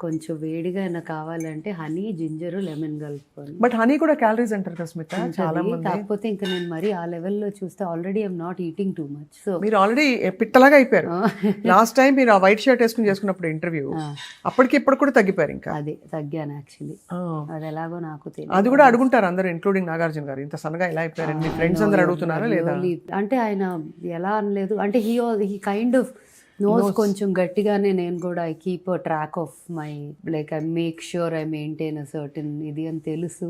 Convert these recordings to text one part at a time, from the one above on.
కొంచెం వేడిగా అయినా కావాలంటే హనీ, జింజర్, లెమన్ కలుపుకొని. బట్ హనీ కూడా క్యాలరీస్ అంటారు కదా స్మిత, చాలా ఉంటది. మంది. కాకపోతే ఇంకా నేను మరి ఆ లెవెల్లో చూస్తే already I'm not eating too much. So మీరు ఆల్రెడీ పిట్టలాగా అయిపోయారు. లాస్ట్ టైం మీరు ఆ వైట్ షర్ట్ వేసుకుని చేసుకున్నప్పుడు ఇంటర్వ్యూ, అప్పటికి ఇప్పుడు కూడా తగ్గిపోయారు ఇంకా. అదే తగ్గాను యాక్చువల్లీ. అది ఎలాగో నాకు తెలియదు. అది కూడా అడుగుంటారు అందరూ, ఇంక్లూడింగ్ నాగార్జున గారు, ఇంత సన్నగా ఎలా అయిపోయారు మీ ఫ్రెండ్స్ అందరూ అడుగుతున్నారా లేదా? అంటే ఆయన ఎలా అనలేదు, అంటే హీ కైండ్ ఆఫ్ నోస్ కొంచెం గట్టిగానే. నేను కూడా I keep a track of my like I make sure I maintain a certain ఇది అని తెలుసు.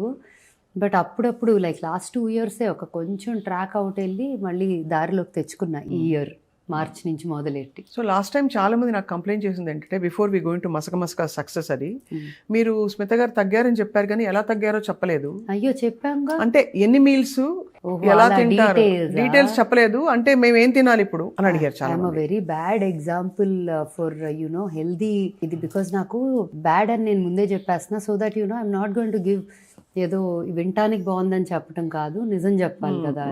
బట్ అప్పుడప్పుడు లైక్ లాస్ట్ 2 years ఒక కొంచెం ట్రాక్ అవుట్ వెళ్ళి మళ్ళీ దారిలోకి తెచ్చుకున్నా ఈ ఇయర్ మార్చ్ నుంచి మొదలెట్టి. సో లాస్ట్ టైం చాలా మంది నాకు కంప్లైంట్ చేసింది ఏంటంటే, బిఫోర్ వి గోయింగ్ టు మసక సక్సెస్, అది మీరు స్మిత గారు తగ్గారని చెప్పారు కానీ ఎలా తగ్గారో చెప్పలేదు. అయ్యో చెప్పాంగా, అంటే ఎన్ని మీల్స్ ఎలా తింటారు డీటెయిల్స్ చెప్పలేదు. అంటే మేము ఏం తినాలి ఇప్పుడు అని అడిగారు చాలా. I'm a very bad example for you know healthy ఇది, బికాస్ నాకు బ్యాడ్ అని నేను ముందే చెప్పేస్తున్నా. So that you know I'm not going to give ఏదో వినటానికి బాగుందని చెప్పడం కాదు, నిజం చెప్పాలి కదా.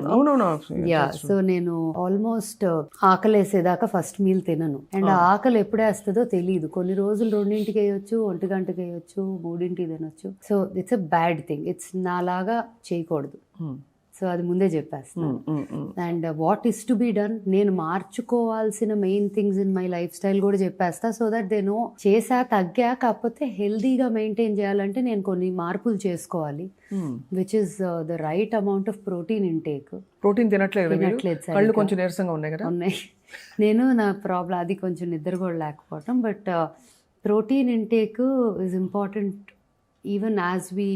యా, సో నేను ఆల్మోస్ట్ ఆకలి వేసేదాకా ఫస్ట్ మీల్ తినను. అండ్ ఆ ఆకలి ఎప్పుడు వేస్తుందో తెలియదు. కొన్ని రోజులు 2ంటికి వేయొచ్చు, 1 గంటకి వేయొచ్చు, 3ంటికి తినొచ్చు. So it's a bad thing. It's నాలాగా చేయకూడదు. సో అది ముందే చెప్పేస్తాను. And what is to be done, నేను మార్చుకోవాల్సిన main things in my life style కూడా చెప్పేస్తా. సో దట్ దే నో చేసా తగ్గా, కాకపోతే హెల్దీగా మెయింటైన్ చేయాలంటే నేను కొన్ని మార్పులు చేసుకోవాలి. Which is the right amount of protein intake. Protein తినట్లేదు, కళ్ళు కొంచెం నీరసంగా ఉన్నాయి కదా. ఉన్నాయి. నేను నా ప్రాబ్లం అది, కొంచెం నిద్ర కూడా లేకపోవటం. But protein intake is important even as we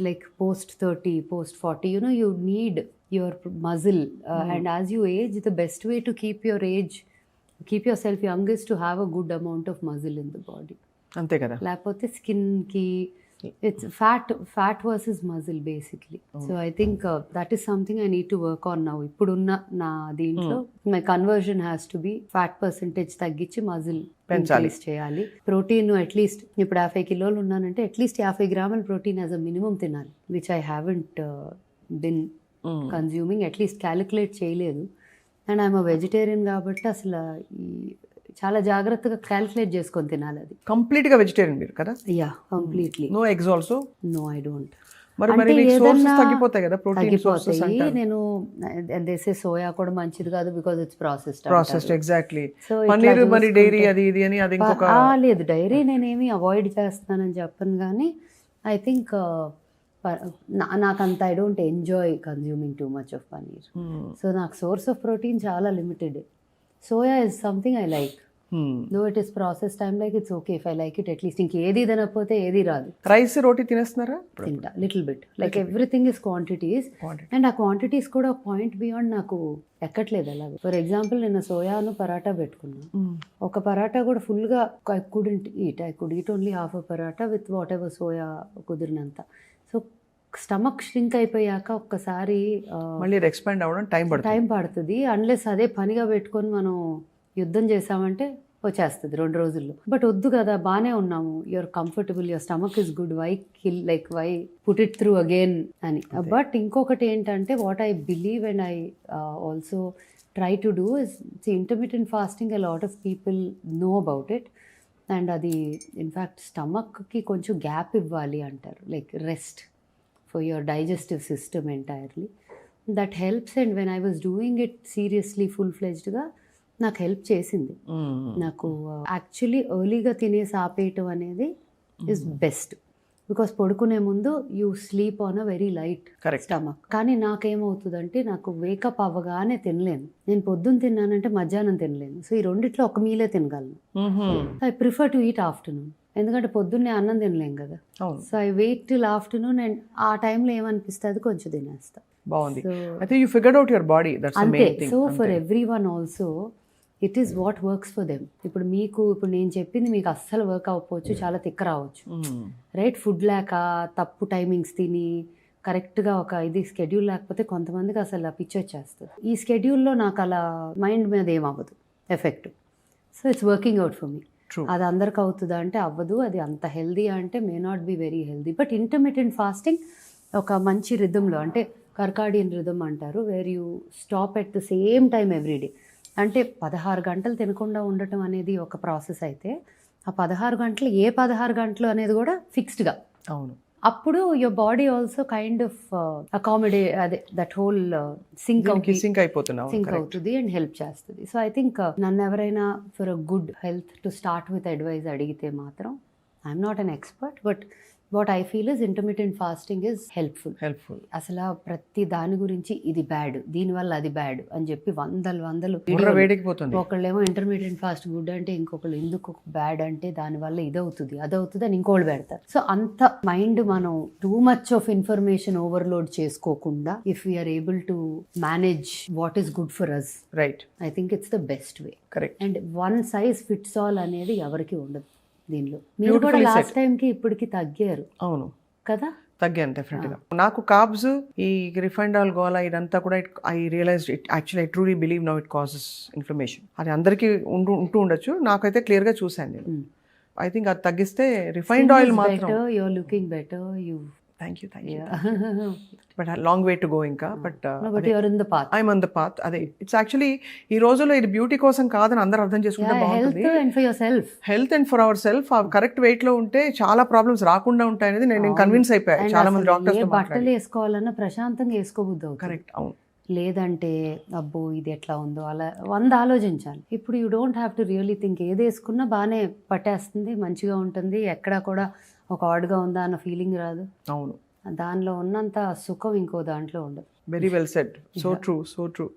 like post 30, post 40, you know, you need your muscle and as you age, the best way to keep yourself young is to have a good amount of muscle in the body. అంతే కదా, లేకపోతే skin కి it's fat versus muscle basically. So I think that is something I need to work on now. ఇప్పుడున్న నా దీంట్లో my conversion has to be fat percentage తగ్గించి muscle increase చేయాలి. Protein at least ఇప్పుడు 50 కిలోలు ఉన్నానంటే అట్లీస్ట్ 50 గ్రాముల ప్రోటీన్ యాజ్ అ మినిమం తినాలి, which I haven't been consuming, at least calculate చేయలేదు. అండ్ ఐఎమ్ అ వెజిటేరియన్ కాబట్టి అసలు చాలా జాగ్రత్తగా క్యాలిక్యులేట్ చేసుకొని తినాలి. అది కంప్లీట్ గా వెజిటేరియన్ మీరు కదా? Yeah, completely. No eggs also? No, I don't. మరి మీకు సోర్సెస్ తగ్గిపోతాయి కదా, ప్రోటీన్ సోర్సెస్ అంటారు. నేను దేసే సోయా కూడా మంచిది కాదు because it's processed. Exactly. Paneer మరి డైరీ అది ఇది అని అది ఇంకొక లేదు. డైరీ నేనేమి అవాయిడ్ చేస్తానని చెప్పను, కానీ ఐ థింక్ నాకంత I don't enjoy consuming two much of paneer. So నాకు సోర్స్ ఆఫ్ ప్రోటీన్ చాలా limited. Soya is something I like. Though it is process time like it's okay if I like it. At least ఇంకేది తినకపోతే ఏది రాదు. Rice రోటీ తినేస్తున్నారా? తింటా little bit, like everything is quantities. And ఆ quantities కూడా point beyond నాకు ఎక్కట్లేదు. అలాగే ఫర్ ఎగ్జాంపుల్ నిన్న సోయాను పరాటా పెట్టుకున్నాను. ఒక పరాటా కూడా ఫుల్గా I could eat only half a paratha with whatever soya కుదిరినంత. సో స్టమక్ ష్రింక్ అయిపోయాక ఒక్కసారి మళ్ళీ ఎక్స్పాండ్ అవ్వడం టైం పడుతుంది. అన్లెస్ అదే పనిగా పెట్టుకొని మనం యుద్ధం చేసామంటే వచ్చేస్తుంది 2 రోజుల్లో. బట్ వద్దు కదా, బాగానే ఉన్నాము, you're comfortable, your stomach is good, why kill, like why put it through again అని. బట్ ఇంకొకటి ఏంటంటే what I believe and I also try to do is intermittent fasting. A lot of people know about it. And అది in fact స్టమక్కి కొంచెం gap ఇవ్వాలి అంటారు, like rest for your digestive system entirely. That helps. And when I was doing it seriously full-fledged గా నాకు help చేసింది. నాకు actually ఎర్లీగా తినేసి ఆపేయటం అనేది ఇస్ బెస్ట్, బికాస్ పడుకునే ముందు you sleep on a very light stomach. కానీ నాకేమవుతుందంటే నాకు వేకప్ అవ్వగానే తినలేను. నేను పొద్దున్న తిన్నానంటే మధ్యాహ్నం తినలేను. సో ఈ రెండిట్లో ఒక మీలే తినగలను. I prefer to eat afternoon, ఎందుకంటే పొద్దున్నే అన్నం తినలేం కదా. So I wait till afternoon and ఆ టైంలో ఏమనిపిస్తుంది కొంచెం తినేస్తా. బాగుంది. అయితే you figured out your body, that's the main thing. So for everyone also it is what works for them. ఇప్పుడు నేను చెప్పింది మీకు అస్సలు వర్క్ అవ్వకపోవచ్చు, చాలా తిక్క రావచ్చు, రైట్? ఫుడ్ లేక తప్పు టైమింగ్స్ తిని కరెక్ట్గా ఒక ఇది స్కెడ్యూల్ లేకపోతే కొంతమందికి అసలు పిచ్చి వచ్చేస్తుంది. ఈ స్కెడ్యూల్లో నాకు అలా మైండ్ మీద ఏమవ్వదు effect. So it's working out for me. అది అందరికి అవుతుందా అంటే అవ్వదు. అది అంత హెల్దీ అంటే may not be very healthy. But intermittent fasting ఒక మంచి రిథంలో, అంటే కర్కాడియన్ రిథమ్ అంటారు, where you stop at the same time everyday. అంటే 16 గంటలు తినకుండా ఉండటం అనేది ఒక ప్రాసెస్ అయితే, ఆ 16 గంటలు ఏ 16 గంటలు అనేది కూడా ఫిక్స్డ్గా. అవును. అప్పుడు your body also kind of accommodate అదే దట్ హోల్ సింక్ సింక్ అయిపోతున్నావు. సింక్ అవుతుంది అండ్ హెల్ప్ చేస్తుంది. సో ఐ థింక్ నన్ను ఎవరైనా for a good health to start with advice అడిగితే మాత్రం I'm not an expert, but what I feel is intermediate fasting is helpful. అసలు ప్రతి దాని గురించి ఇది బ్యాడ్, దీనివల్ల అది బ్యాడ్ అని చెప్పి వందలు వేడికిపోతుంది. ఒకళ్ళేమో ఇంటర్మీడియట్ ఫాస్ట్ గుడ్ అంటే, ఇంకొకళ్ళు ఎందుకు బ్యాడ్ అంటే దానివల్ల ఇదవుతుంది అదవుతుంది అని ఇంకోళ్ళు పెడతారు. సో అంత మైండ్ మనం too much of information overload చేసుకోకుండా if we are able to manage what is good for us, right, I think it's the best way. Correct. And one size fits all అనేది ఎవరికి ఉండదు దీనిలో. మీరు కూడా లాస్ట్ టైం కి ఇప్పటికి తగ్గారు. అవును కదా, తగ్గాను డెఫినెట్ గా. నాకు కార్బ్స్, ఈ రిఫైన్డ్ ఆయిల్ గోలా ఇదంతా కూడా I realize it actually I truly believe now it causes inflammation. అది అందరికీ ఉంటూ ఉండొచ్చు, నాకైతే క్లియర్ గా చూసాను నేను. ఐ థింక్ అది తగ్గిస్తే రిఫైన్డ్ ఆయిల్ మాత్రం. You are looking better. You thank you. But long way to go ఇంకా. But I'm on the path. అదే ఇట్స్ యాక్చువల్లీ ఈ రోజుల్లో ఇది బ్యూటీ కోసం కాదని అందరూ అర్థం చేసుకుంటే బాగుంటుంది. Health and for our self correct weight లో ఉంటే చాలా ప్రాబ్లమ్స్ రాకుండా ఉంటాయి అనేది నేను కన్విన్స్ అయిపోయాను చాలా మంది డాక్టర్స్. బట్టలు వేసుకోవాలన్నా ప్రశాంతంగా వేసుకోబుద్దు. కరెక్ట్, అవును. లేదంటే అబ్బో ఇది ఎట్లా ఉందో అలా 100 ఆలోచించాలి. ఇప్పుడు you don't have to really think. ఏది వేసుకున్నా బాగానే పట్టేస్తుంది, మంచిగా ఉంటుంది, ఎక్కడా కూడా ఒక ఆడ్గా ఉందా అన్న ఫీలింగ్ రాదు. అవును, దానిలో ఉన్నంత సుఖం ఇంకో దాంట్లో ఉండదు. Very well said. So true.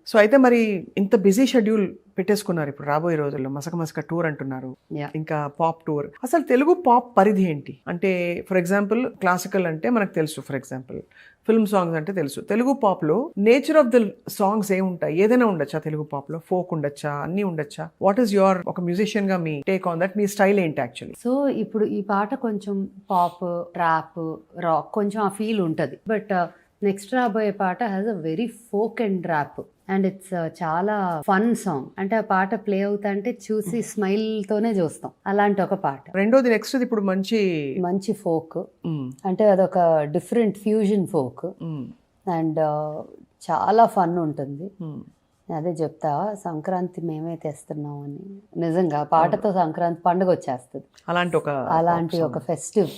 So అయితే మరి ఇంత బిజీ షెడ్యూల్ పెట్టేసుకున్నారు ఇప్పుడు రాబోయే రోజుల్లో. మసక టూర్ అంటున్నారు, ఇంకా పాప్ టూర్. అసలు తెలుగు పాప్ పరిధి ఏంటి? అంటే ఫర్ ఎగ్జాంపుల్ క్లాసికల్ అంటే మనకు తెలుసు, ఫర్ ఎగ్జాంపుల్ ఫిల్మ్ సాంగ్స్ అంటే తెలుసు. తెలుగు పాప్ లో నేచర్ ఆఫ్ ద సాంగ్స్ ఏముంటాయి? ఏదైనా ఉండొచ్చా తెలుగు పాప్ లో? ఫోక్ ఉండొచ్చా? అన్ని ఉండొచ్చా? వాట్ ఈస్ యువర్, ఒక మ్యూజిషియన్ గా me take on that? Me style ఏంటి యాక్చువల్లీ? సో ఇప్పుడు ఈ పాట కొంచెం పాప్, ట్రాప్, రాక్ కొంచెం ఆ ఫీల్ ఉంటుంది. బట్ నెక్స్ట్ రాబోయే పాట has a very folk and rap and it's చాలా ఫన్ సాంగ్. అంటే ఆ పాట ప్లే అవుతా అంటే చూసి స్మైల్ తోనే చూస్తాం, అలాంటి ఒక పాట. రెండోది నెక్స్ట్ ఇప్పుడు మంచి ఫోక్, అంటే అదొక డిఫరెంట్ ఫ్యూజన్ ఫోక్ అండ్ చాలా ఫన్ ఉంటుంది. అదే చెప్తా, సంక్రాంతి మేమే తెస్తున్నాం అని. నిజంగా పాటతో సంక్రాంతి పండుగ వచ్చేస్తుంది. అలాంటి ఒక festive,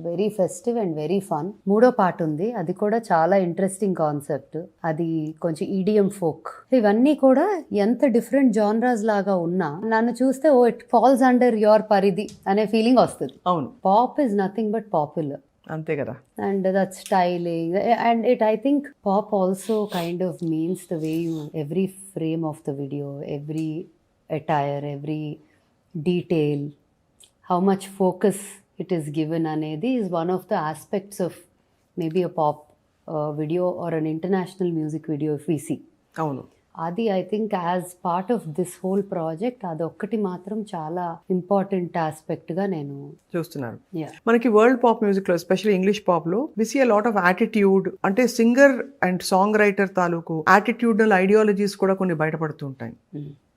very festive and very fun. మూడో పాట ఉంది, అది కూడా చాలా ఇంట్రెస్టింగ్ కాన్సెప్ట్. అది కొంచెం ఈడియం ఫోక్. ఇవన్నీ కూడా ఎంత డిఫరెంట్ జానరాస్ లాగా ఉన్నా నన్ను చూస్తే oh it falls under your పరిధి అనే ఫీలింగ్ వస్తుంది. అవును, pop is nothing but popular, అంతే కదా. And that styling and it I think pop also kind of means the way you every frame of the video, every attire, every detail, how much focus it is given anedi is one of the aspects of maybe a pop video or an international music video if we see. Avunu, adi I think as part of this whole project adokkati matram chaala important aspect ga nenu చూస్తున్నాను. మనకి world pop music లో, especially English pop లో we see a lot of attitude. అంటే singer and song writer తాలూకు attitudinal ideologies కూడా కొన్ని బయటపడుతూ ఉంటాయి.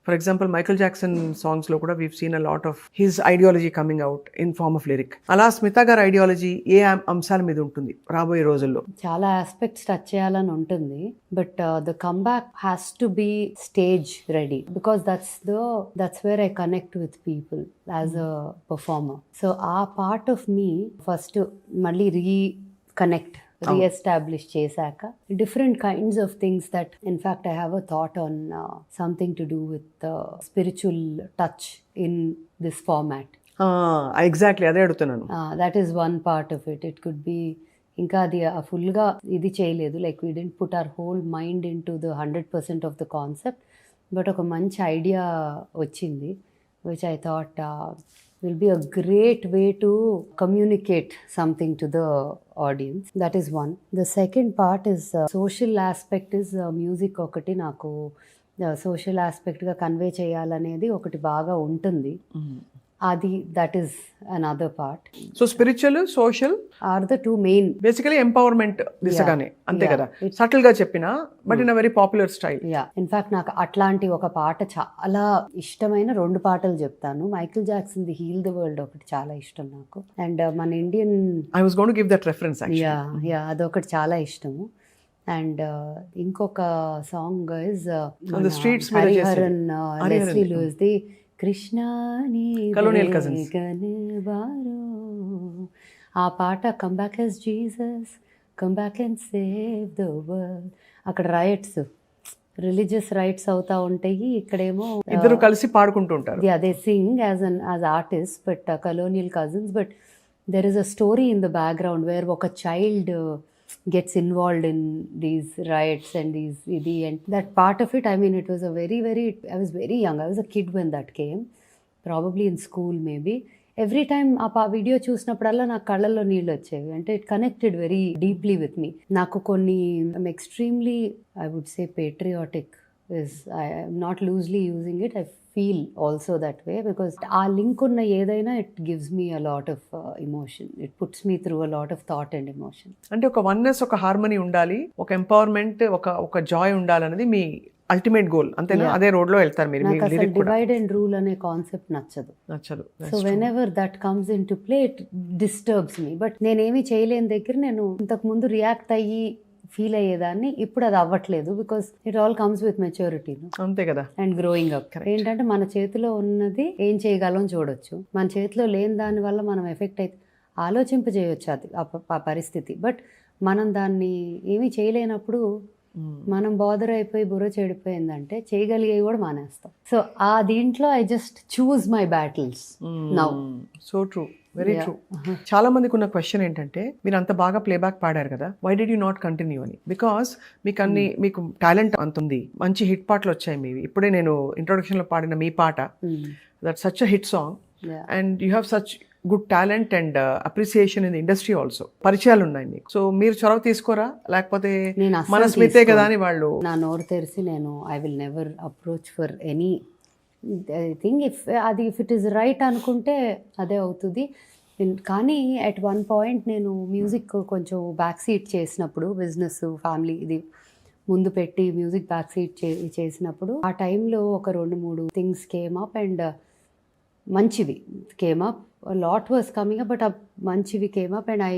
For example Michael Jackson songs లో కూడా we've seen a lot of his ideology coming out in form of lyric. అలా స్మిత గారి ఐడియాలజీ ఏ అంశాల మీద ఉంటుంది రాబోయే రోజుల్లో? చాలా ఆస్పెక్ట్స్ టచ్ చేయాలని ఉంటుంది, but the comeback has to be stage ready because that's where I connect with people as a performer. So ఆ పార్ట్ ఆఫ్ మీ ఫస్ట్ మళ్ళీ రీఎస్టాబ్లిష్ చేశాక different kinds of things that in fact I have a thought on something to do with spiritual touch in this format. Exactly అదే అడుగుతున్నాను. That is one part of it. It could be ఇంకా అది ఫుల్గా ఇది చేయలేదు, like we didn't put our whole mind into the 100% of the concept, but ఒక మంచి idea వచ్చింది which I thought will be a great way to communicate something to the audience. That is one. The second part is social aspect is music ఒకటి నాకు social ఆస్పెక్ట్గా convey చేయాలనేది ఒకటి బాగా ఉంటుంది. అది that is another part. So spiritual, social are the two main. Basically empowerment దిశగానే, అంతే కదా, సటిల్ గా చెప్పినా but in a very popular style. In fact నాకు అట్లాంటి ఒక పాట చాలా ఇష్టమైన 2 పాటలు చెప్తాను. Michael Jackson the heal the world ఒకటి చాలా ఇష్టం నాకు, అండ్ మన Indian I was going to give that reference actually. అదొకటి చాలా ఇష్టము. అండ్ ఇంకొక song is Hariharan Leslie Louis the Krishna Colonial Cousins. ఆ పాట come back as Jesus, come back and save the world. అక్కడ రైట్స్, రిలీజియస్ రైట్స్ అవుతా ఉంటాయి, ఇక్కడేమో ఇద్దరు కలిసి పాడుకుంటూ ఉంటారు. they sing as artists, but colonial cousins, but there is a story in the background where ఒక child gets involved in these riots and and that part of it, I mean, it was a very I was very young, I was a kid when that came, probably in school maybe. Every time ఆ video చూసినప్పుడల్లా నాకు కళ్ళల్లో నీళ్ళు వచ్చేవి, అంటే it connected very deeply with me. నాకు కొన్ని extremely I would say patriotic is, I'm not loosely using it, I feel also that way, because ఆ లింక్ ఉన్న ఏదైనా it gives me a lot of emotion, it puts me through a lot of thought and emotion. అంటే ఒక oneness, ఒక harmony ఉండాలి, ఒక empowerment, ఒక Joy ఉండాలన్నది మీ ultimate goal, అంతేనా? అదే రోడ్ లో వెళ్తారు మీరు. నాకు అసలు డివైడ్ అండ్ రూల్ అనే కాన్సెప్ట్ నచ్చదు. So when ever that comes in to play it disturbs me. But నేనేమి చేయలేని దగ్గర నేను ఇంతకు ముందు రియాక్ట్ అయ్యి ఫీల్ అయ్యేదాన్ని, ఇప్పుడు అది అవ్వట్లేదు, because it all comes with maturity, అంతే కదా, అండ్ గ్రోయింగ్ అప్. ఏంటంటే మన చేతిలో ఉన్నది ఏం చేయగలం చూడొచ్చు, మన చేతిలో లేని దాని వల్ల మనం ఎఫెక్ట్ అయితే ఆలోచింపజేయొచ్చు అది ఆ పరిస్థితి. బట్ మనం దాన్ని ఏమీ చేయలేనప్పుడు మనం బాదర్ అయిపోయి బుర్ర చెడిపోయిందంటే చేయగలిగేవి కూడా మానేస్తాం. సో ఆ దీంట్లో I just choose my battles now. So true, very true. చాలా మందికి ఉన్న క్వశ్చన్ ఏంటంటే, మీరు అంత బాగా ప్లేబ్యాక్ పాడారు కదా, why did you not continue అని. బికాస్ మీకు టాలెంట్ అంత ఉంది, మంచి హిట్ పాటలు వచ్చాయి మీవి. ఇప్పుడే నేను ఇంట్రొడక్షన్ లో పాడిన మీ పాట, that such a hit song, and you have such good talent and appreciation in the industry also. పరిచయాలు ఉన్నాయి మీకు, సో మీరు చొరవ తీసుకోరా, లేకపోతే మన స్మితే కదా అని వాళ్ళు? నా నోరు తెరిచి నేను I will never approach for any thing. If it is right అనుకుంటే అదే అవుతుంది. కానీ అట్ వన్ పాయింట్ నేను మ్యూజిక్ కొంచెం బ్యాక్ సీట్ చేసినప్పుడు, బిజినెస్ ఫ్యామిలీ ఇది ముందు పెట్టి మ్యూజిక్ బ్యాక్ సీట్ చేసినప్పుడు, ఆ టైంలో ఒక 2-3 థింగ్స్ కేమ్ అప్, అండ్ మంచివి came up. A lot was coming up, but manchivi came up and I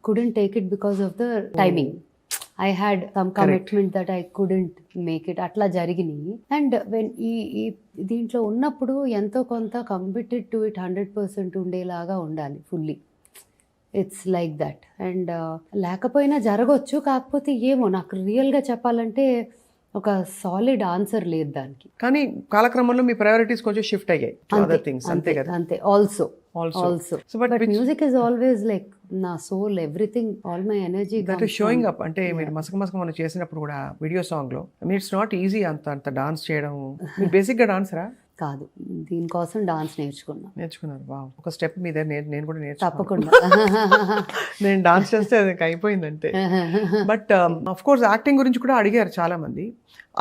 couldn't take it because of the timing. I had some commitment that I couldn't make it. Atla jarigini. And when ee deentlo unnappudu ento konta committed to it 100% ఉండేలాగా ఉండాలి fully. It's like that. And లేకపోయినా జరగొచ్చు, కాకపోతే ఏమో నాకు రియల్గా చెప్పాలంటే ఒక solid answer లేదు దానికి. కానీ కాలక్రమంలో మీ ప్రయారిటీస్ కొంచెం షిఫ్ట్ అయ్యాయి అదర్ థింగ్స్, అంతే కదా? అంతే. Also but music is always like నా soul, everything, all my energy that is showing up. అంటే మీరు మసక మనం చేసినప్పుడు కూడా వీడియో సాంగ్ లో, I mean it's not easy అంత డాన్స్ చేయడం. మీరు బేసిక్ గా డాన్సరా? కాదు, దీనికోసం డాన్స్ నేర్చుకున్నారు. వావ్, ఒక స్టెప్ మీ దగ్గర నేను కూడా నేర్చుకున్నాను. తప్పకుండా. నేను డాన్స్ చేస్తే అది అయిపోయిందంటే. బట్ ఆఫ్ కోర్స్ యాక్టింగ్ గురించి కూడా అడిగారు చాలా మంది.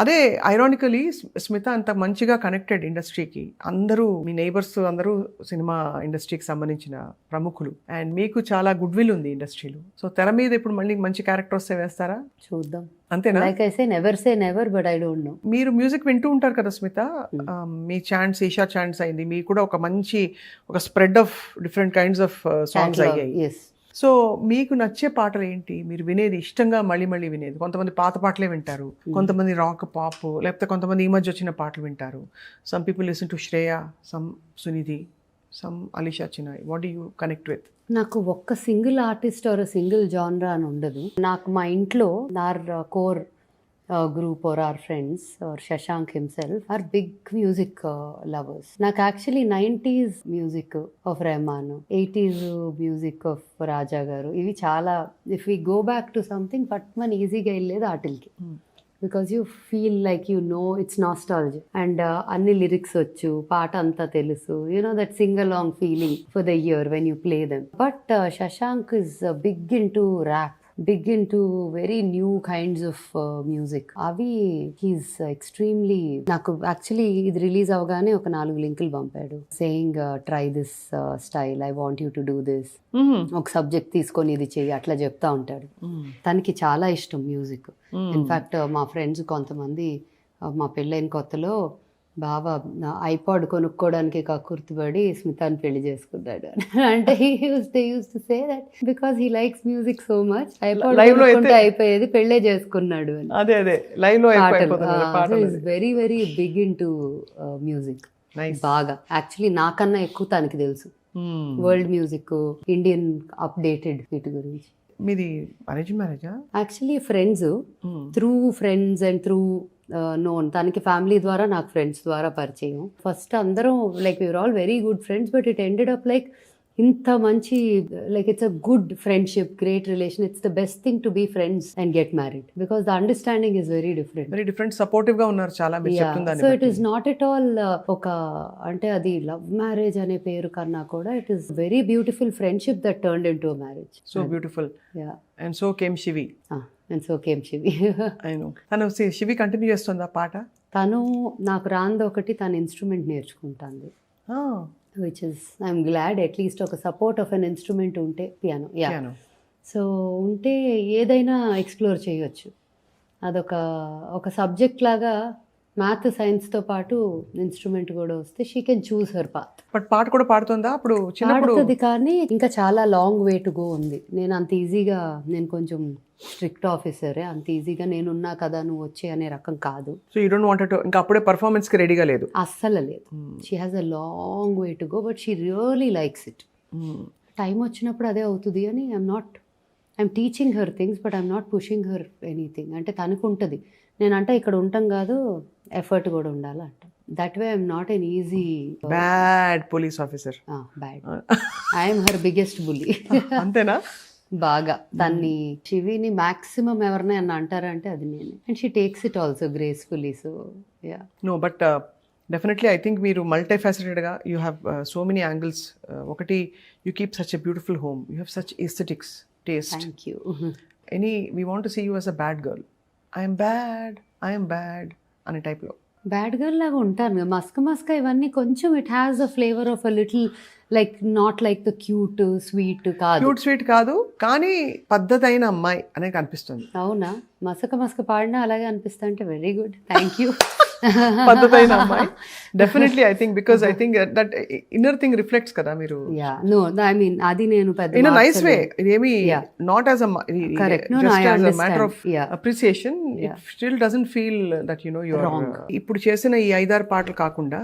అదే ఐరానికలీ స్మిత అంత మంచిగా కనెక్టెడ్ ఇండస్ట్రీకి, అందరూ మీ నైబర్స్ అందరూ సినిమా ఇండస్ట్రీకి సంబంధించిన ప్రముఖులు, అండ్ మీకు చాలా గుడ్ విల్ ఉంది ఇండస్ట్రీలో. సో తెర మీద ఇప్పుడు మళ్ళీ మంచి క్యారెక్టర్ వస్తే వేస్తారా? చూద్దాం, అంతేనా? Like I say never say never, but I don't know. మీరు మ్యూజిక్ వింటూ ఉంటారు కదా స్మిత, మీ ఛాన్స్, ఈషా ఛాన్స్ అయింది, మీకు కూడా ఒక spread of different kinds of songs అయ్యాయి. సో మీకు నచ్చే పాటలు ఏంటి? మీరు వినేది ఇష్టంగా మళ్ళీ వినేది? కొంతమంది పాత పాటలే వింటారు, కొంతమంది రాక్, పాప్, లేకపోతే కొంతమంది ఈ మధ్య వచ్చిన పాటలు వింటారు. Some people listen to Shreya, some Sunidhi, some Alisha Chinai. What do you connect with? నాకు ఒక్క సింగిల్ ఆర్టిస్ట్ ఆర్ సింగిల్ జానరా అని ఉండదు. నాకు మా ఇంట్లో or core group or our friends or Shashank himself are big music lovers. నాకు actually 90s music of Rahman, 80s music of Raja గారు, ఇవి చాలా, if we go back to something but మన ఈజీగా వెళ్ళేది వాటికి. Because you feel like you know it's nostalgia, and అన్ని lyrics వచ్చు, పాట అంతా తెలుసు, you know that sing along feeling for the year when you play them. But Shashank is big into rap, big into very new kinds of music. అవి he's extremely, నాకు actually ఇది release అవగానే ఒక 4 లింకులు పంపాడు, saying try this style, I want you to do this, ఒక subject తీసుకొని ఇది చెయ్యి, అట్లా చెప్తా ఉంటాడు. తనకి చాలా ఇష్టం మ్యూజిక్. ఇన్ఫ్యాక్ట్ మా ఫ్రెండ్స్ కొంతమంది మా పెళ్ళైన కొత్తలో బావ ఐపాడ్ కొనుక్కోవడానికి కక్కుర్తిపడి స్మితాని పెళ్లి చేసుకున్నాడు. అంటే they used to say that because he likes music so much, iPod కొనుక్కుంటే అయిపోయేది, పెళ్ళే చేసుకున్నాడు అని. అదే లైవ్ లో very very big into music. Nice. బాగా యాక్చువల్లీ నాకన్నా ఎక్కువ తనకి తెలుసు వరల్డ్ మ్యూజిక్, ఇండియన్ అప్డేటెడ్ వీటి గురించి. మీది అరేంజ్ మ్యారేజా? Actually friends, through friends and through known. తనకి ఫ్యామిలీ ద్వారా, నాకు ఫ్రెండ్స్ ద్వారా పరిచయం. ఫస్ట్ అందరం like we are all very good friends, but it ended up like ఇంత మంచి, like it's a good friendship, great relation. It's the best thing to be friends and get married because the understanding is very different. Very different, supportive గా ఉన్నారు చాలా మీరు చెప్తుందని. So it is not at all ఒక, అంటే అది love marriage అనే పేరు కన్నా కూడా it is very beautiful friendship that turned into a marriage. So beautiful. Yeah, and so came Shivi. And so came Shivi. తను శివి కంటిన్యూ చేస్తుందా పాట? తను నాకు రాంది ఒకటి, తన ఇన్స్ట్రుమెంట్ నేర్చుకుంటుంది. Which is I'm glad at least ఒక సపోర్ట్ ఆఫ్ అన్ ఇన్స్ట్రుమెంట్ ఉంటే. పియానో. యా, సో ఉంటే ఏదైనా ఎక్స్ప్లోర్ చేయొచ్చు. అదొక సబ్జెక్ట్ లాగా మ్యాథ్ సైన్స్తో పాటు ఇన్స్ట్రుమెంట్ కూడా వస్తే she can choose her path. But పాట కూడా పాడుతుందా అప్పుడు? పాడుతుంది, కానీ ఇంకా చాలా లాంగ్ వే టు గో ఉంది. నేను అంత ఈజీగా, నేను కొంచెం స్ట్రిక్ట్ ఆఫీసరే, అంత ఈజీగా నేనున్నా కదా నువ్వు వచ్చే అనే రకం కాదు. So you don't want to, ఇంకా అప్పుడే పర్ఫార్మెన్స్ కి రెడీగా లేదు? అస్సలు లేదు. She has a long way to go, but she really likes it. Time వచ్చినప్పుడు అదే అవుతుంది అని I'm teaching her things, but I'm not pushing her anything. అంటే తనకు ఉంటుంది, నేనంటే ఇక్కడ ఉంటాం కాదు, ఎఫర్ట్ కూడా ఉండాలి అంట. That way I'm not an easy bad police officer. Bad. I'm her biggest bully. అంతేనా? బాగా తన్ని, శివిని మాక్సిమం ఎవరిని అన్న అంటారంటే అది నేనే. And she takes it also gracefully. So yeah. No, but definitely I think మీరు మల్టీ ఫ్యాసెటెడ్గా you have so many angles. ఒకటి, you keep such a beautiful home, you have such aesthetics taste. Thank you. We want to see you as a bad girl. I'm bad అనే టైప్లో. Bad girl లాగా ఉంటాను, మస్క ఇవన్నీ కొంచెం. It has a flavour of a little like, not like the cute sweet కాదు. Cute sweet కాదు, కానీ పద్ధతైన అమ్మాయి అనేది కనిపిస్తుంది. అవునా? మసక పాడినా అలాగే అనిపిస్తా అంటే వెరీ గుడ్, థ్యాంక్ యూ. పద్ధతైన అమ్మాయి definitely. I think because I think that inner thing reflects కదా మీరు. యా, నో, ఐ మీన్ అది నేను పెద్ద ఇన్ అ నైస్ వే. ఇదేమి not as a just as a matter of appreciation. It still doesn't feel that you know you are. ఇప్పుడు చేసిన ఈ 5-6 పాటలు కాకుండా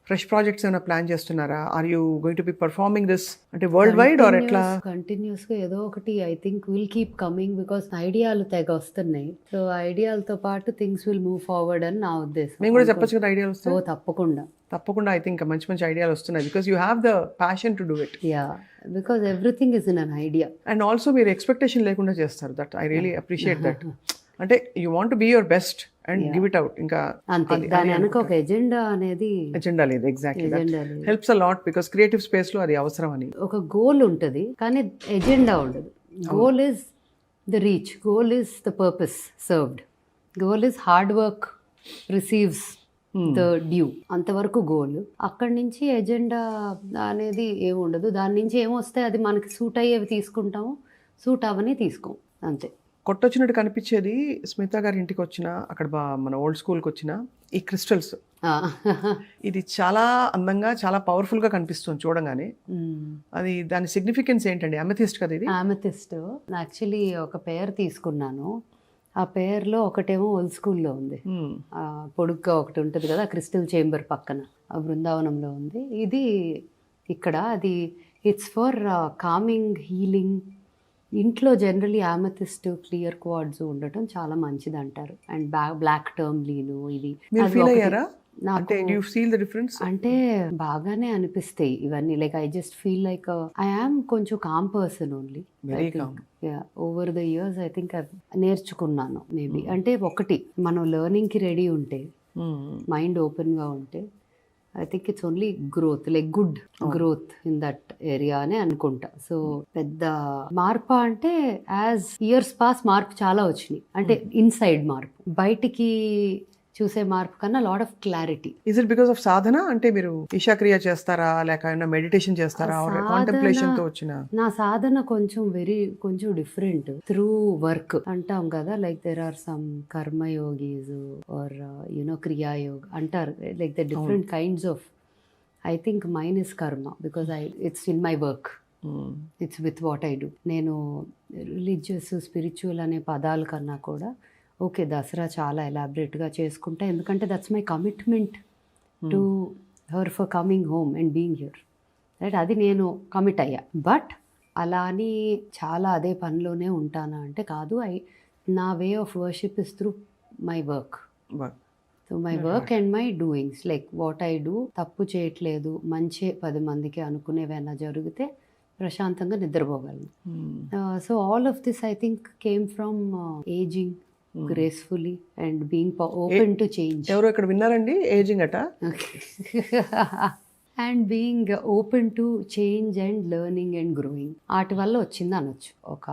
ఫ్రెష్ ప్రాజెక్ట్స్ ఏమైనా ప్లాన్ చేస్తున్నారా? Are you going to be performing this అంటే world wide or ఎట్లా? Continuous గా ఏదో ఒకటి I think will keep coming because ఐడియాలు తెగ వస్తున్నాయి. సో ఐడియాలతో పాటు థింగ్స్ విల్ మూవ్ ఫార్వర్డ్ అని నా ఉద్దేశం. నేను కూడా చెప్పొచ్చు కదా ఐడియాలు వస్తాయి. తప్పకుండా ఐ థింక్ మంచి మంచి ఐడియాలు వస్తున్నాయి because you have the passion to do it. Yeah, because everything is in an idea. And also మీరు ఎక్స్పెక్టేషన్ లేకుండా చేస్తారు. That I really appreciate that. అంటే you want to be your best and give it out. ఇంకా అంతే, దాని వెనక ఒక agenda అనేది. ఎజెండా లేదు. Exactly, helps a lot because creative space లో అది అవసరం అని. ఒక గోల్ ఉంటుంది కానీ ఎజెండా ఉండదు. Goal is the reach, goal is the purpose served, goal is hard work receives the due, అంతవరకు గోల్. అక్కడి నుంచి ఎజెండా అనేది ఏమి ఉండదు. దాని నుంచి ఏమొస్తే అది మనకి సూట్ అయ్యేవి తీసుకుంటాము, సూట్ అవని తీసుకోం, అంతే. కొట్టొచ్చినట్టు కనిపించేది స్మిత గారి ఇంటికి వచ్చిన, అక్కడ మన ఓల్డ్ స్కూల్కి వచ్చిన ఈ క్రిస్టల్స్. ఇది చాలా అందంగా, చాలా పవర్ఫుల్ గా కనిపిస్తుంది చూడంగానే. అది దాని సిగ్నిఫికెన్స్ ఏంటండి? అమెథిస్ట్ కదా ఇది? అమెథిస్ట్. యాక్చువల్లీ ఒక పేర్ తీసుకున్నాను. ఆ పేర్లో ఒకటేమో ఓల్డ్ స్కూల్లో ఉంది, పొడుగ్గా ఒకటి ఉంటుంది కదా క్రిస్టల్ చేంబర్ పక్కన, ఆ బృందావనంలో ఉంది. ఇది ఇక్కడ, అది ఇట్స్ ఫర్ కామింగ్, హీలింగ్. ఇంట్లో జనరలీ అమెథిస్ట్, క్లియర్ క్వార్ట్జ్ ఉండటం చాలా మంచిది అంటారు. అండ్ బ్లాక్ టర్మ్లీను ఇది. అంటే బాగానే అనిపిస్తాయి ఇవన్నీ. Like I just feel like I am కొంచెం calm person only. Over the years I think నేర్చుకున్నాను మేబీ. అంటే ఒకటి, మనం లెర్నింగ్ కి రెడీ ఉంటే, మైండ్ ఓపెన్ గా ఉంటే, I think it's only growth, like good growth in that area అని అనుకుంటా. సో పెద్ద మార్పు అంటే యాజ్ ఇయర్స్ పాస్ మార్పు చాలా వచ్చినాయి. అంటే ఇన్సైడ్ మార్పు, బయటికి చూసే మార్పు కన్నా lot of clarity. Is it because of సాధన? అంటే మీరు ఈశాక్రియ చేస్తారా, లేక మెడిటేషన్ చేస్తారా, కాంటెంప్లేషన్ తో వచ్చిన? నా సాధన కొంచెం డిఫరెంట్. త్రూ వర్క్ అంటాం కదా, లైక్ దెర్ ఆర్ సమ్ కర్మయోగీస్ ఆర్ క్రియాయోగ్ అంటారు, like the different kinds of. I think mine is karma because it's in my work, it's with what I do. నేను రిలీజియస్, స్పిరిచువల్ అనే పదాల కన్నా కూడా ఓకే దసరా చాలా ఎలాబరేట్గా చేసుకుంటా, ఎందుకంటే that's my commitment to her for coming home and being here, right? అది నేను కమిట్ అయ్యా. బట్ అలా అని చాలా అదే పనిలోనే ఉంటానా అంటే కాదు. నా way of worship is through my work. So my work and my doings, like what I do. తప్పు చేయట్లేదు, మంచి 10 మందికి అనుకునేవైనా జరిగితే ప్రశాంతంగా నిద్రపోగలను. So all of this I think came from ageing gracefully and being open to change. ఎవరు ఇక్కడ విన్నారండి ఏజింగ్ అట? And being open to change and learning and growing. వాటి వల్ల వచ్చింది అనొచ్చు. ఒక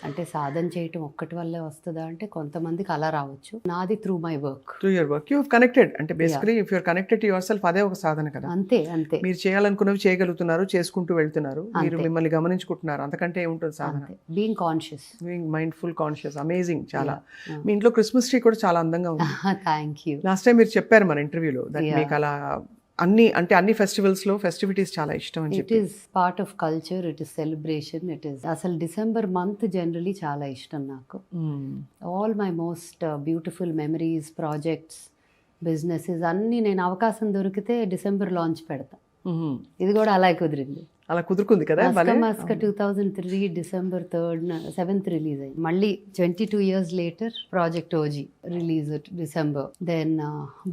అంటే సాధన చేయటం ఒక్కటి వల్లే వస్తుందా అంటే కొంతమందికి అలా రావచ్చు. నాది through my work. Through your work you have connected. అంటే basically if you're connected to yourself, అదే ఒక సాధన కదా. అంతే అంతే. మీరు చేయాలనుకున్నవి చేయగలుగుతున్నారు, చేసుకుంటూ వెళ్తున్నారు, మీరు మిమ్మల్ని గమనించుకుంటున్నారు, అంతకంటే ఏముంటుంది సాధన? Being conscious, being mindful conscious. Amazing. చాలా. మీ ఇంట్లో క్రిస్మస్ ట్రీ కూడా చాలా అందంగా ఉంది. Thank you. లాస్ట్ టైం మీరు చెప్పారు మన ఇంటర్వ్యూలో దట్ మీకు అలా అన్ని ఫెస్టివల్స్ లో ఫెస్టివిటీస్ చాలా ఇష్టం అని చెప్పి. It is part of culture, it is celebration, it is అసలు డిసెంబర్ మంత్ జనరలీ చాలా ఇష్టం నాకు. All my most beautiful memories, projects, businesses అన్నీ నేను అవకాశం దొరికితే డిసెంబర్ లాంచ్ పెడతా. ఇది కూడా అలా కుదిరింది. అలా కుదురుకుంది కదా. మస్క 2003 December 3rd 7th రిలీజ్ అయింది. మళ్ళీ 22 years later project OG release December. Then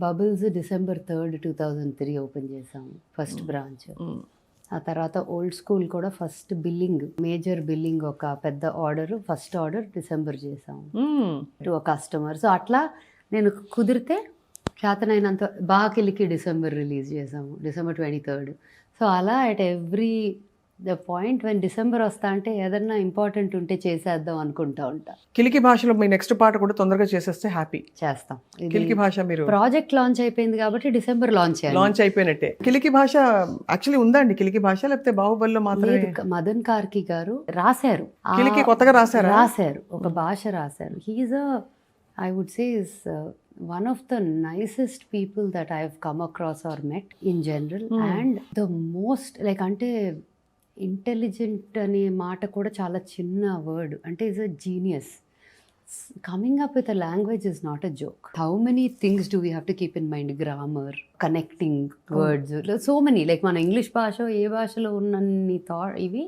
Bubbles December 3rd 2003 open చేసాము ఫస్ట్ బ్రాంచ్. ఆ తర్వాత ఓల్డ్ స్కూల్ కూడా ఫస్ట్ బిల్లింగ్, మేజర్ బిల్లింగ్, ఒక పెద్ద ఆర్డర్, ఫస్ట్ ఆర్డర్ డిసెంబర్ చేసాము టు అ కస్టమర్. సో అట్లా నేను కుదిరితే చేతనైనంత బాకిలికి డిసెంబర్ రిలీజ్ చేసాము, December 23rd. సో అలా at every the point when December వస్తా అంటే ఏదన్నా ఇంపార్టెంట్ ఉంటే చేసేద్దాం అనుకుంటా ఉంటా. కిలికి భాషలో మీ నెక్స్ట్ పాట కూడా తొందరగా చేసేస్తే హ్యాపీ. చేస్తాం. కిలికి భాష మీరు ప్రాజెక్ట్ లాంచ్ అయిపోయింది కాబట్టి డిసెంబర్ లాంచ్ అయిపోయినట్టే. కిలికి భాష యాక్చువల్లీ ఉందా అండి కిలికి భాష, లేకపోతే బాహుబలిలో మాత్రమే? మదన్ కార్కి గారు రాశారు, కిలికి కొత్తగా రాశారు, ఒక భాష రాశారు. He is I would say is one of the nicest people that I have come across or met in general. And the most like అంటే ఇంటెలిజెంట్ అనే మాట కూడా చాలా చిన్న వర్డ్. అంటే is a genius. Coming up with a language is not a joke. How many things do we have to keep in mind? Grammar, connecting words, so many. Like మన English భాష ఏ భాషలో ఉన్నన్ని థాట్ ఇవి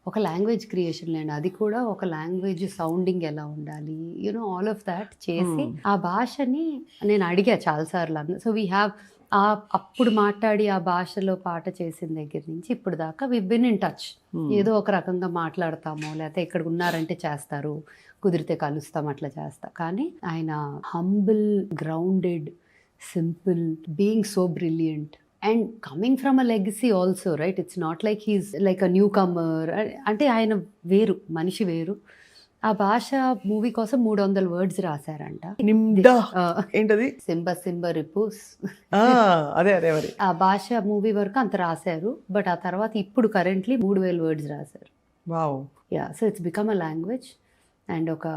ఒక language creation లేండి. అది కూడా ఒక లాంగ్వేజ్ సౌండింగ్ ఎలా ఉండాలి, యూనో ఆల్ ఆఫ్ దాట్ చేసి ఆ భాషని నేను అడిగా చాలాసార్లు. సో వీ హ్యావ్ అప్పుడు మాట్లాడి ఆ భాషలో పాట చేసిన దగ్గర నుంచి ఇప్పుడు దాకా వి బిన్ ఇన్ టచ్. ఏదో ఒక రకంగా మాట్లాడతామో, లేకపోతే ఇక్కడ ఉన్నారంటే చేస్తారు, కుదిరితే కలుస్తాం, అట్లా చేస్తా. కానీ ఆయన humble, grounded, simple, being so brilliant and coming from a legacy also, right? It's not like he's like a newcomer. అంటే ఆయన వేరు, మనిషి వేరు. ఆ భాష మూవీ కోసం 300 words రాశారంట. ఏంటది? సింబ రిపూస్. అదే మరి ఆ భాష మూవీ వరకు అంత రాశారు. బట్ ఆ తర్వాత ఇప్పుడు కరెంట్లీ 3000 words రాశారు. Wow. Yeah, so it's become a language. And ఒక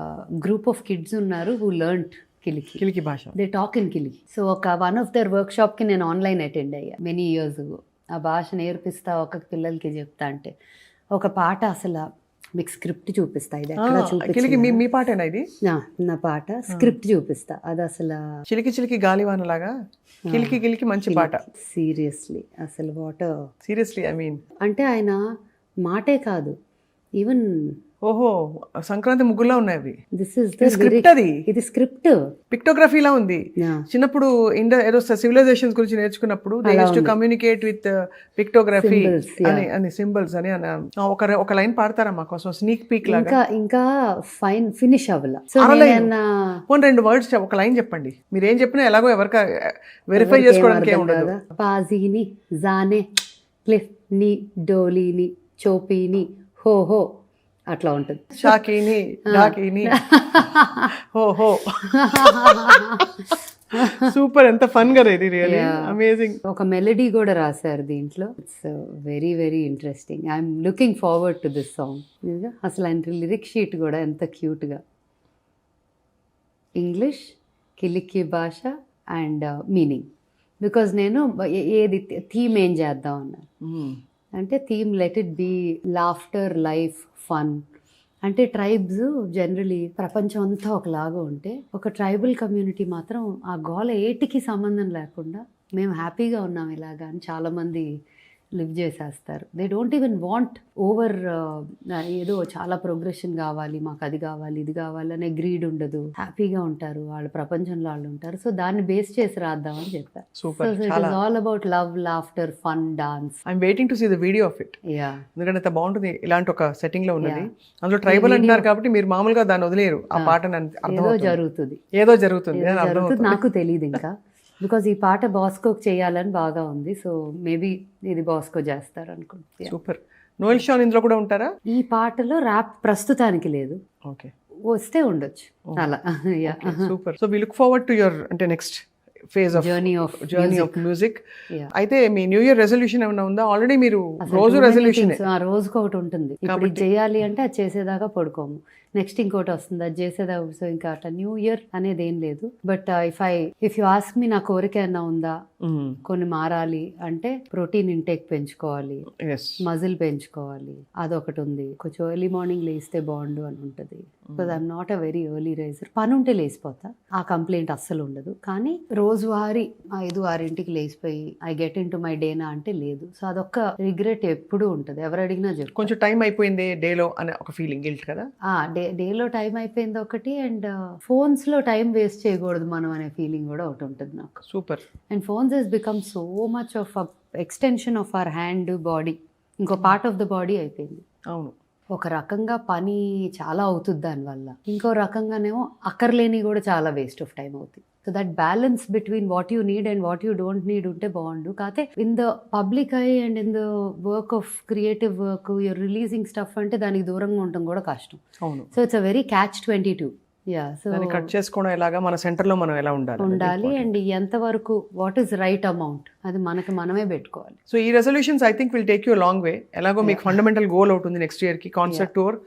గ్రూప్ ఆఫ్ కిడ్స్ ఉన్నారు హూ లెర్న్డ్ కిలికి భాష. They talk in Kiliki. So ఒక one of their workshop కి నేను ఆన్లైన్ అటెండ్ అయ్యా మెనీ ఇయర్స్ అగో. ఆ భాష నేర్పిస్తా ఒక పిల్లలకి చెప్తా అంటే ఒక పాట అసలు మీకు స్క్రిప్ట్ చూపిస్తా. ఇది ఎక్కడ చూపించి మీ పాటేనా ఇది? నా పాట స్క్రిప్ట్ చూపిస్తా. అది అసలు చిలికి గాలివాన లాగా కిలికి మంచి పాట. సీరియస్లీ అసలు వాట్ సీరియస్లీ ఐ మీన్ అంటే ఆయన మాటే కాదు, ఈవెన్ ఓహో సంక్రాంతి ముగ్గులా ఉన్నాయి అవి. This is script. అది ఇది స్క్రిప్ట్, పిక్టోగ్రఫీలా ఉంది. చిన్నప్పుడు ఏదో సివిలైజేషన్స్ గురించి నేర్చుకున్నప్పుడు they used to communicate with pictography అని సింబల్స్ అని. ఒక లైన్ పాడతారా మా కోసం స్నీక్ పీక్ లాగా? ఇంకా ఫైన్ ఫినిష్ అవ్వాల. పోనీ 2 words ఒక లైన్ చెప్పండి. మీరు ఏం చెప్పినా ఎలాగో ఎవరికి వెరిఫై చేసుకోవడానికి ఏమి ఉండదు. పాజీని జానే క్లిఫ్ ని డోలీని చోపీని హో హో అట్లా ఉంటుంది. షాకీని డాకీని హో హో. సూపర్. ఎంత ఫన్ కదా ఇది. Really amazing. ఒక మెలడీ కూడా రాశారు దీంట్లో. It's very very interesting. I'm looking forward to this song. అసలు ఆయన లిరిక్ షీట్ కూడా ఎంత క్యూట్గా. ఇంగ్లీష్, కిలికి భాష అండ్ మీనింగ్. బికాజ్ నేను ఏది థీమ్ ఏం చేద్దాం అన్నా అంటే theme let it be laughter, life, fun. అంటే ట్రైబ్స్ జనరలీ ప్రపంచం అంతా ఒకలాగా ఉంటే ఒక ట్రైబల్ కమ్యూనిటీ మాత్రం ఆ గోల ఏటికి సంబంధం లేకుండా మేము హ్యాపీగా ఉన్నాం ఇలాగా అని చాలామంది లివ్ చేసేస్తారు. They don't even want over ఏదో చాలా ప్రోగ్రెషన్ కావాలి, మాకు అది కావాలి ఇది కావాలి అనే గ్రీడ్ ఉండదు. హ్యాపీగా ఉంటారు, వాళ్ళ ప్రపంచంలో వాళ్ళు ఉంటారు. సో దాన్ని బేస్ చేసి రాద్దామని చెప్పారు. Super. All about love, laughter, fun, dance. I'm waiting to see the video of it. Yeah, ఎందుకంటే అంత బాగుంటుంది. ఇలాంటి ఒక సెట్టింగ్ లో ఉన్నది. అందులో ట్రైబల్ అంటున్నారు కాబట్టి మీరు మామూలుగా దాన్ని వదిలేరు. ఆ పాట ఏదో జరుగుతుంది, ఏదో జరుగుతుంది అని అర్థం జరుగుతుంది. నాకు తెలియదు ఇంకా, బికాజ్ ఈ పాట బాస్కోకి చేయాలని బాగా ఉంది. సో మేబీ ఇది బాస్కో చేస్తారు అనుకుంటున్నాను. సూపర్. నోయల్ షాన్ ఇందులో కూడా ఉంటారా? ఈ పాటలో ర్యాప్ ప్రస్తుతానికి లేదు, ఓకే, వస్తే ఉండొచ్చు అలా. Super. So we look forward to your అంటే next phase of journey of music. Yeah. అయితే మీ న్యూ ఇయర్ రెజల్యూషన్ ఏమైనా ఉందా? ఆల్రెడీ మీరు రోజు రెజల్యూషన్ రోజుకి ఒకటి ఉంటుంది. ఇప్పుడు ఇది చేయాలి అంటే అది చేసేదాకా పడుకోము, నెక్స్ట్ ఇంకోటి వస్తుంది అది చేసేదాకా. సో ఇంకా అట్లా న్యూ ఇయర్ అనేది ఏం లేదు. But if you ask me నా కోరిక ఏమైనా ఉందా, కొన్ని మారాలి అంటే ప్రోటీన్ ఇంటేక్ పెంచుకోవాలి, మజిల్ పెంచుకోవాలి, అదొకటి ఉంది. కొంచెం ఎర్లీ మార్నింగ్ లేస్తే బాగుండు అని ఉంటుంది. Because I'm not a very early raiser. పని ఉంటే లేసిపోతా, ఆ కంప్లైంట్ అస్సలు ఉండదు. కానీ రోజువారీ 5-6 లేసిపోయి I get into my డేనా అంటే లేదు. సో అదొక్క రిగ్రెట్ ఎప్పుడూ ఉంటుంది. ఎవరు అడిగినా చెప్పు, కొంచెం టైం అయిపోయింది డేలో అనే ఒక ఫీలింగ్, గిల్ట్ కదా. డేలో టైం అయిపోయింది ఒకటి, అండ్ ఫోన్స్ లో టైం వేస్ట్ చేయకూడదు మనం అనే ఫీలింగ్ కూడా ఒకటి ఉంటుంది నాకు. Super. And phones has become so much of extension of our hand, body, ఇంకో పార్ట్ ఆఫ్ ద బాడీ అయిపోయింది. అవును. ఒక రకంగా పని చాలా అవుతుంది దానివల్ల, ఇంకో రకంగానేమో అక్కర్లేని కూడా చాలా వేస్ట్ ఆఫ్ టైం అవుతుంది. So that balance between what you need and what you don't need ఉంటే బాగుండు. కాకపోతే in the public eye and in the work of creative work, your releasing stuff అంటే దానికి దూరంగా ఉండటం కూడా కష్టం. అవును. So it's a very catch-22. Yeah, so cut చేసుకోవడం ఎలాగా, మన సెంటర్ లో మనం ఎలా ఉండాలి అండ్ ఎంతవరకు వాట్ ఈస్ రైట్ అమౌంట్ అది మనమే పెట్టుకోవాలి. సో ఈ resolutions I think will take you long way. ఎలాగో మీకు ఫండమెంటల్ గోల్ అవుతుంది నెక్స్ట్ ఇయర్ కి, concert tour,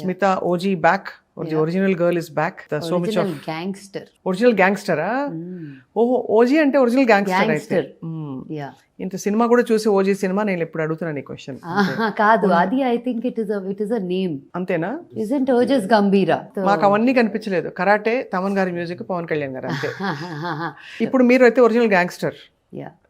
Smita OG back, the original girl is back, so much of gangster. Original గ్యాంగ్స్టరా? ఓహో, ఓజీ అంటే ఒరిజినల్ గ్యాంగ్స్టర్ అయితే. ఇంత సినిమా కూడా చూసి ఓజీ సినిమా నేను ఇప్పుడు అడుగుతున్నాను ఈ క్వశ్చన్. కాదు, అది I think it is a name. అంతేనా? ఇజంట్ ఓజస్ గంభీరా? మాకు అవన్నీ కనిపించలేదు. కరాటే తమన్ గారి మ్యూజిక్, పవన్ కళ్యాణ్ గారు అంతే. ఇప్పుడు మీరు అయితే ఒరిజినల్ గ్యాంగ్స్టర్.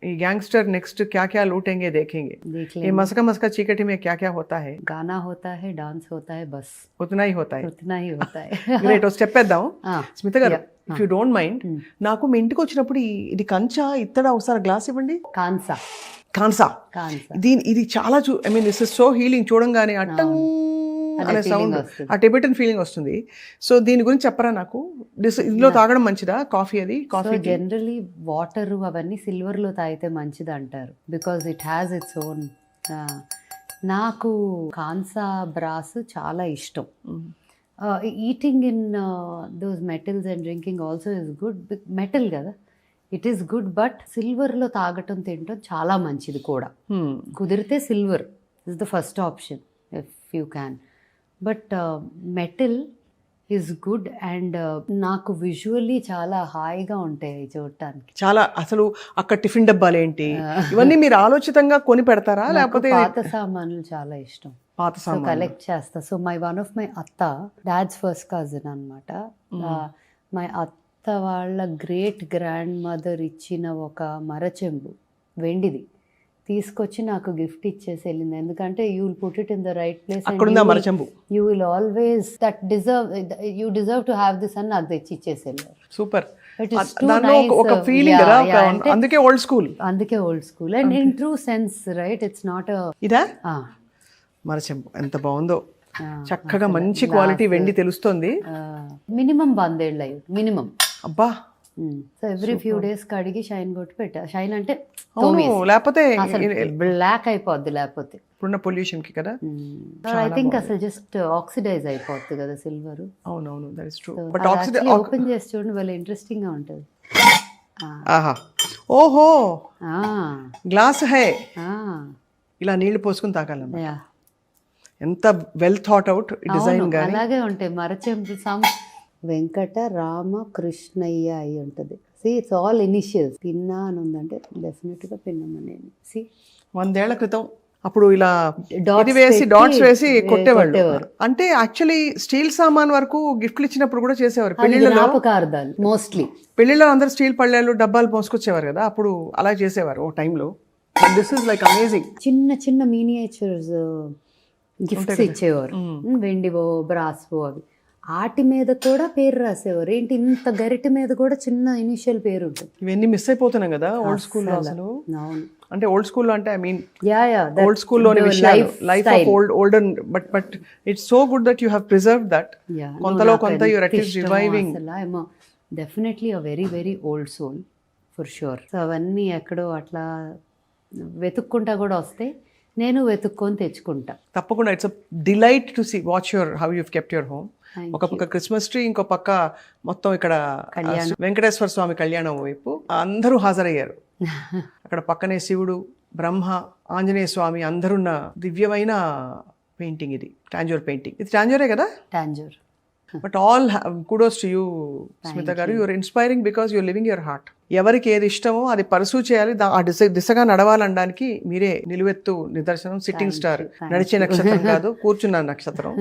ఈ గ్యాంగ్స్టర్ నెక్స్ట్ क्या क्या लूटेंगे देखेंगे. ये मस्का मस्का चीकटी में क्या क्या होता है? गाना होता है, डांस होता है, बस उतना ही होता है. గ్రేట్. స్టెప్ వేద్దాం. స్మిత గారు, ఇఫ్ యూ డోంట్ మైండ్, నాకు మీ ఇంటికి వచ్చినప్పుడు ఇది కంచా ఇత్తడా ఒకసారి గ్లాస్ ఇవ్వండి. కాన్సా. ఇది చాలా I mean this is so healing. చూడంగానే అట్టం అనే సౌండ్, ఆ టిబెటన్ ఫీలింగ్ వస్తుంది. సో దీని గురించి చెప్పరా నాకు? ఇందులో తాగడం మంచిదా కాఫీ? అది కాఫీ జనరలీ వాటర్ అవన్నీ సిల్వర్ లో తాగితే మంచిది అంటారు, because it has its own. నాకు కాన్సా బ్రాస్ చాలా ఇష్టం. Eating in those metals and drinking also is good. Metal కదా, ఇట్ ఈస్ గుడ్, బట్ సిల్వర్లో తాగటం తినటం చాలా మంచిది కూడా. కుదిరితే silver is the first option if you can. But metal is good. And నాకు విజువల్లీ చాలా హాయిగా ఉంటాయి చూడటానికి. చాలా అసలు అక్కడ టిఫిన్ డబ్బాలు ఏంటి ఇవన్నీ మీరు ఆలోచితంగా కొని పెడతారా, లేకపోతే? పాత సామాన్లు చాలా ఇష్టం, పాత సామాన్లు కలెక్ట్ చేస్తా. సో వన్ ఆఫ్ మై అత్త, డాడ్స్ ఫస్ట్ కజిన్ అనమాట, మై అత్త వాళ్ళ గ్రేట్ గ్రాండ్ మదర్ ఇచ్చిన ఒక మరచెంబు వెండిది తీసుకొచ్చి నాకు గిఫ్ట్ ఇచ్చేసి వెళ్ళింది. ఎందుకంటే you will put it in the right place, you will always that you deserve to have this అని నాకు తెచ్చి ఇచ్చేసి వెళ్ళారు. సూపర్. ఒక ఫీలింగ్ కదా, అందుకే old school. And in true sense, right? It's not ఇదా మరచెంబు. ఎంత బాగుందో, చక్కగా మంచి క్వాలిటీ వెండి తెలుస్తుంది. మినిమం 100 ఏళ్ళు అయ్యి మినిమం. అబ్బా. సో ఎవ్రీ ఫ్యూ డేస్ కడిగి షైన్ కొట్టి పెట్టా. షైన్ అంటే లేకపోతే బ్లాక్ అయిపోద్ది, లేకపోతే ఇప్పుడున్న పొల్యూషన్ కి కదా. ఐ థింక్ అసలు జస్ట్ ఆక్సిడైజ్ అయిపోద్ది కదా సిల్వర్. అవునవును, that is true. But open చేసి చూడండి, వాళ్ళు ఇంట్రెస్టింగ్ గా ఉంటది. ఆహా, ఓహో, గ్లాస్ హై. ఇలా నీళ్లు పోసుకుని తాగాలన్నమాట. ఎంత వెల్ థాట్ అవుట్ డిజైన్ గాని. అలాగే ఉంటాయి మరచెంపు. వెంకట రామ కృష్ణయ్య అయి ఉంటుంది. See it's all initials. పిన్నా అని ఉందంటే డెఫినెట్గా పిన్నమ్మనేని. సి 100 ఏళ్ల క్రితం అప్పుడు ఇలా Dots ఇది వేసి పెట్టి డాట్స్ వేసి కొట్టేవాళ్ళు. కొట్టేవారు. అంటే యాక్చువల్లీ స్టీల్ సామాన్ వరకు గిఫ్ట్లు ఇచ్చినప్పుడు కూడా చేసేవారు. అది పెళ్లిళ్ళలో జ్ఞాపకార్థాలు మోస్ట్లీ. పెళ్లిళ్ళలో అందరు స్టీల్ పళ్ళాలు డబ్బాలు పోసుకొచ్చేవారు కదా, అప్పుడు అలా చేసేవారు ఓ టైంలో. This is like amazing. చిన్న చిన్న మినియేచర్స్ గిఫ్ట్స్ ఇచ్చేవారు, వెండివో బ్రాస్వో అవి. ఆటి మీద కూడా పేరు రాసేవారు. ఏంటి ఇంత గరిటె మీద కూడా చిన్న ఇనిషియల్ పేరు ఉంటుంది. ఇవన్నీ మిస్ అయిపోతున్నాం కదా ఓల్డ్ స్కూల్లో అసలు. అవును. అంటే ఓల్డ్ స్కూల్లో అంటే ఐ మీన్ యా ఓల్డ్ స్కూల్లోని విషయాలు, life of olden, but it's so good that you have preserved that. కొంతలో కొంత your at least reviving. Definitely a very very old soul for sure. So అవన్నీ ఎక్కడో అట్లా వెతుక్కుంటా కూడా వస్తే నేను వెతుక్కొని తెచ్చుకుంటా తప్పకుండా. It's a delight to see watch your how you kept your home. ఒక పక్క క్రిస్మస్ ట్రీ, ఇంకో పక్క మొత్తం ఇక్కడ వెంకటేశ్వర స్వామి కళ్యాణం వైపు అందరూ హాజరయ్యారు. అక్కడ పక్కనే శివుడు, బ్రహ్మ, ఆంజనేయ స్వామి అందరున్న దివ్యమైన పెయింటింగ్ ఇది. టాంజూర్ పెయింటింగ్. ఇది టాంజూరే కదా? Tanjore. But all kudos to you Smita గారు. You're inspiring because you're living your heart. ఎవరికి ఏది ఇష్టమో అది పర్సూ చేయాలి, ఆ దిశగా నడవాలనడానికి మీరే నిలువెత్తు నిదర్శనం. సిట్టింగ్ స్టార్, నడిచే నక్షత్రం కాదు, కూర్చున్న నక్షత్రం.